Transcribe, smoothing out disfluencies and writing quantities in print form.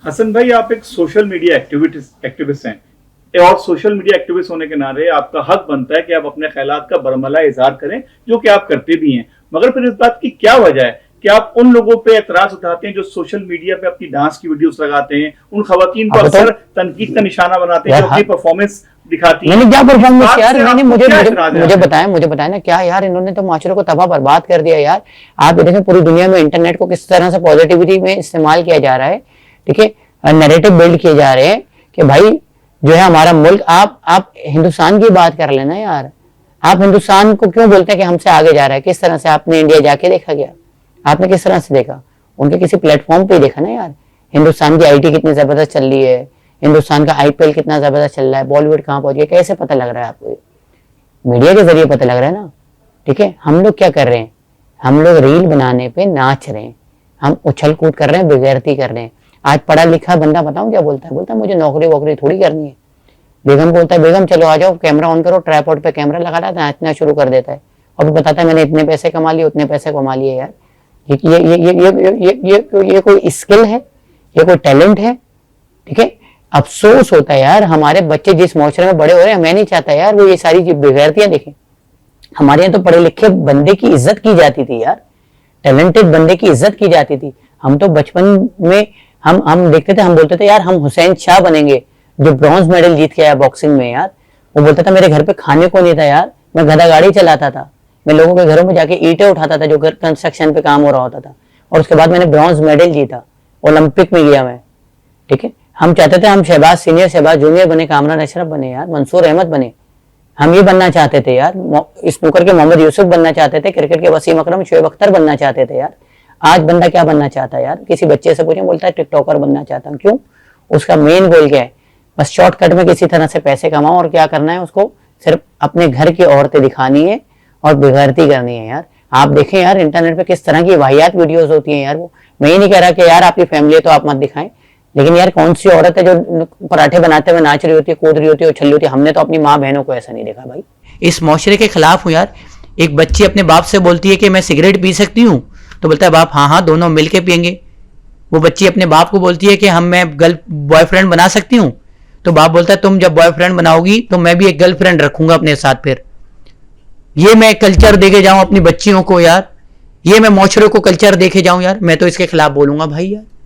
हसन भाई, आप एक सोशल मीडिया एक्टिविस्ट हैं और सोशल मीडिया एक्टिविस्ट होने के नाते आपका हक बनता है कि आप अपने ख्यालात का बरमला इजहार करें, जो कि आप करते भी हैं। मगर फिर इस बात की क्या वजह है कि आप उन लोगों पे एतराज उठाते हैं जो सोशल मीडिया पे अपनी डांस की वीडियोस लगाते हैं, उन खवातीन को अक्सर तनकीद का निशाना बनाते हैं जो अपनी परफॉर्मेंस दिखाती है। क्या परफॉर्मेंस यार, मैंने मुझे बताया ना क्या यार, इन्होंने तो माशरे को तबाह बर्बाद कर दिया यार। आप देखें पूरी दुनिया में इंटरनेट को किस तरह से पॉजिटिविटी में इस्तेमाल किया जा रहा है, ठीक है, नैरेटिव बिल्ड किए जा रहे हैं कि भाई जो है हमारा मुल्क, आप हिंदुस्तान की बात कर लेना यार। आप हिंदुस्तान को क्यों बोलते हैं कि हमसे आगे जा रहा है? किस तरह से आपने इंडिया जाके देखा गया? आपने किस तरह से देखा? उनके किसी प्लेटफॉर्म पे देखा ना यार। हिंदुस्तान की आईटी कितनी जबरदस्त चल रही है, हिंदुस्तान का आईपीएल कितना जबरदस्त चल रहा है, बॉलीवुड कहाँ पहुंच गया, कैसे पता लग रहा है आपको? मीडिया के जरिए पता लग रहा है ना, ठीक है। हम लोग क्या कर रहे हैं? हम लोग रील बनाने पे नाच रहे हैं, हम उछल कूद कर रहे हैं, बेगैरती कर रहे हैं। आज पढ़ा लिखा बंदा बताऊं क्या बोलता है? बोलता है मुझे नौकरी वोकरी थोड़ी करनी है। बेगम बोलता है बेगम चलो आ जाओ, कैमरा ऑन करो, ट्राइपॉड पे कैमरा लगा देता है, नाचना शुरू कर देता है और फिर बताता है मैंने इतने पैसे कमा लिए, उतने पैसे कमा लिए। यार ये कोई स्किल है? ये कोई टैलेंट है? ठीक है। अफसोस होता है यार, हमारे बच्चे जिस माशरे में बड़े हो रहे हैं, मैं नहीं चाहता यार वो ये सारी बेगैरतियां देखें। हमारे यहाँ तो पढ़े लिखे बंदे की इज्जत की जाती थी यार, टैलेंटेड बंदे की इज्जत की जाती थी। हम तो बचपन में हम देखते थे, हम बोलते थे यार हम हुसैन शाह बनेंगे जो ब्रॉन्ज मेडल जीत के आया बॉक्सिंग में। यार वो बोलता था मेरे घर पे खाने को नहीं था यार, मैं गधा गाड़ी चलाता था, मैं लोगों के घरों में जाके ईंटें उठाता था जो घर कंस्ट्रक्शन पे काम हो रहा होता था, और उसके बाद मैंने ब्रॉन्ज मेडल जीता, ओलंपिक में गया मैं, ठीक है। हम चाहते थे हम शहबाज सीनियर, शहबाज जूनियर बने, कामरान अशरफ बने यार, मंसूर अहमद बने। हम ये बनना चाहते थे यार, स्नूकर के मोहम्मद यूसुफ बनना चाहते थे, क्रिकेट के वसीम अकरम, शोएब अख्तर बनना चाहते थे यार। आज बंदा क्या बनना चाहता है यार? किसी बच्चे से पूछे, बोलता है टिकटॉकर बनना चाहता हूँ। क्यों? उसका मेन गोल क्या है? बस शॉर्टकट में किसी तरह से पैसे कमाओ, और क्या करना है उसको? सिर्फ अपने घर की औरतें दिखानी है और बेगैरती करनी है यार। आप देखें यार इंटरनेट पे किस तरह की वाहियात वीडियोस होती हैं यार। वो मैं ही नहीं कह रहा कि यार आपकी फैमिली है तो आप मत दिखाएं, लेकिन यार कौन सी औरत है जो पराठे बनाते हुए नाच रही होती है, कूद रही होती है, उछल रही होती है? हमने तो अपनी माँ बहनों को ऐसा नहीं देखा भाई। इस मौशरे के खिलाफ हूँ यार। एक बच्ची अपने बाप से बोलती है कि मैं सिगरेट पी सकती हूँ, तो बोलता है बाप हाँ हाँ दोनों मिलके पियेंगे। वो बच्ची अपने बाप को बोलती है कि मैं बॉयफ्रेंड बना सकती हूँ, तो बाप बोलता है तुम जब बॉयफ्रेंड बनाओगी तो मैं भी एक गर्लफ्रेंड रखूंगा अपने साथ। फिर ये मैं कल्चर देके जाऊं अपनी बच्चियों को यार, ये मैं मौशरे को कल्चर देके जाऊं यार? मैं तो इसके खिलाफ बोलूंगा भाई यार।